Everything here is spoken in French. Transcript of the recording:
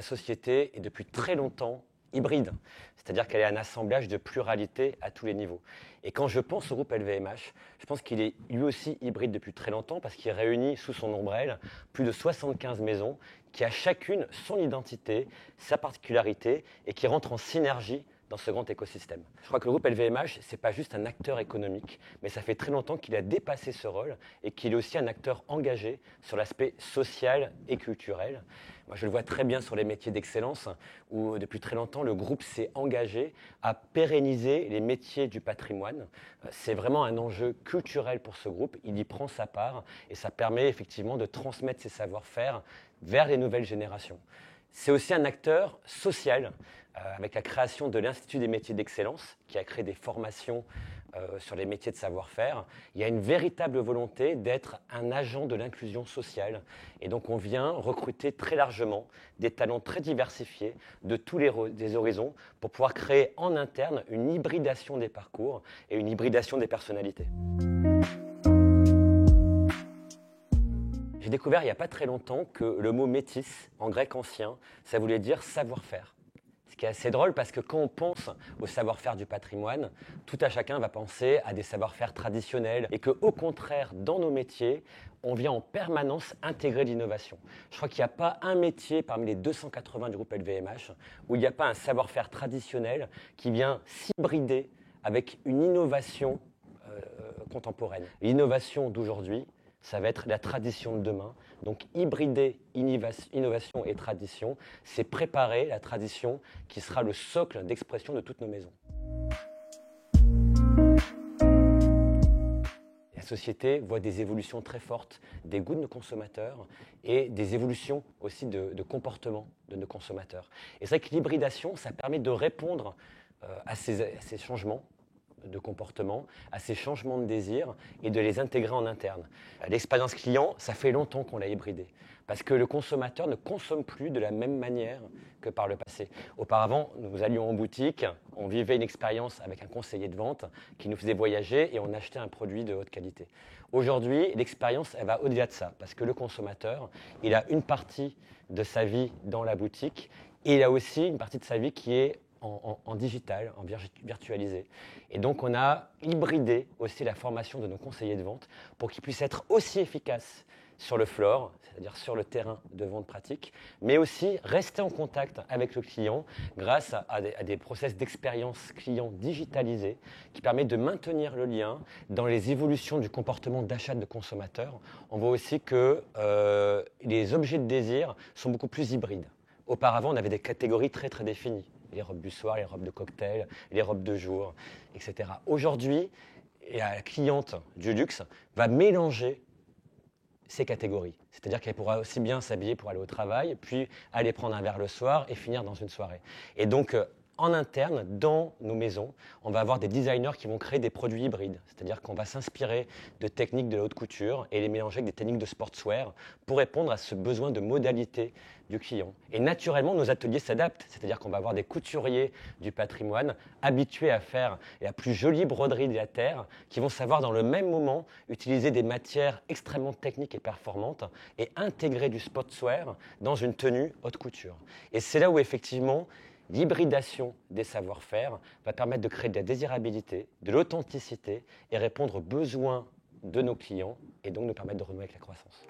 société est depuis très longtemps hybride, c'est-à-dire qu'elle est un assemblage de pluralité à tous les niveaux. Et quand je pense au groupe LVMH, je pense qu'il est lui aussi hybride depuis très longtemps parce qu'il réunit sous son ombrelle plus de 75 maisons qui a chacune son identité, sa particularité et qui rentrent en synergie dans ce grand écosystème. Je crois que le groupe LVMH, ce n'est pas juste un acteur économique, mais ça fait très longtemps qu'il a dépassé ce rôle et qu'il est aussi un acteur engagé sur l'aspect social et culturel. Moi, je le vois très bien sur les métiers d'excellence, où depuis très longtemps, le groupe s'est engagé à pérenniser les métiers du patrimoine. C'est vraiment un enjeu culturel pour ce groupe. Il y prend sa part et ça permet effectivement de transmettre ses savoir-faire vers les nouvelles générations. C'est aussi un acteur social, avec la création de l'Institut des métiers d'excellence, qui a créé des formations sur les métiers de savoir-faire. Il y a une véritable volonté d'être un agent de l'inclusion sociale. Et donc on vient recruter très largement des talents très diversifiés de tous les horizons pour pouvoir créer en interne une hybridation des parcours et une hybridation des personnalités. J'ai découvert il n'y a pas très longtemps que le mot métis, en grec ancien, ça voulait dire savoir-faire. Ce qui est assez drôle parce que quand on pense au savoir-faire du patrimoine, tout à chacun va penser à des savoir-faire traditionnels et qu'au contraire, dans nos métiers, on vient en permanence intégrer l'innovation. Je crois qu'il n'y a pas un métier parmi les 280 du groupe LVMH où il n'y a pas un savoir-faire traditionnel qui vient s'hybrider avec une innovation contemporaine. L'innovation d'aujourd'hui, ça va être la tradition de demain. Donc hybrider innovation et tradition, c'est préparer la tradition qui sera le socle d'expression de toutes nos maisons. La société voit des évolutions très fortes des goûts de nos consommateurs et des évolutions aussi de comportement de nos consommateurs. Et c'est vrai que l'hybridation, ça permet de répondre à ces changements de comportement, à ces changements de désir et de les intégrer en interne. L'expérience client, ça fait longtemps qu'on l'a hybridé parce que le consommateur ne consomme plus de la même manière que par le passé. Auparavant, nous allions en boutique, on vivait une expérience avec un conseiller de vente qui nous faisait voyager et on achetait un produit de haute qualité. Aujourd'hui, l'expérience, elle va au-delà de ça parce que le consommateur, il a une partie de sa vie dans la boutique et il a aussi une partie de sa vie qui est en digital, en virtualisé. Et donc, on a hybridé aussi la formation de nos conseillers de vente pour qu'ils puissent être aussi efficaces sur le floor, c'est-à-dire sur le terrain de vente pratique, mais aussi rester en contact avec le client grâce à des process d'expérience client digitalisés qui permettent de maintenir le lien dans les évolutions du comportement d'achat de consommateurs. On voit aussi que les objets de désir sont beaucoup plus hybrides. Auparavant, on avait des catégories très très définies. Les robes du soir, les robes de cocktail, les robes de jour, etc. Aujourd'hui, la cliente du luxe va mélanger ces catégories. C'est-à-dire qu'elle pourra aussi bien s'habiller pour aller au travail, puis aller prendre un verre le soir et finir dans une soirée. Et donc, en interne, dans nos maisons, on va avoir des designers qui vont créer des produits hybrides. C'est-à-dire qu'on va s'inspirer de techniques de la haute couture et les mélanger avec des techniques de sportswear pour répondre à ce besoin de modalité du client. Et naturellement, nos ateliers s'adaptent. C'est-à-dire qu'on va avoir des couturiers du patrimoine habitués à faire la plus jolie broderie de la Terre qui vont savoir dans le même moment utiliser des matières extrêmement techniques et performantes et intégrer du sportswear dans une tenue haute couture. Et c'est là où effectivement, l'hybridation des savoir-faire va permettre de créer de la désirabilité, de l'authenticité et répondre aux besoins de nos clients et donc nous permettre de renouer avec la croissance.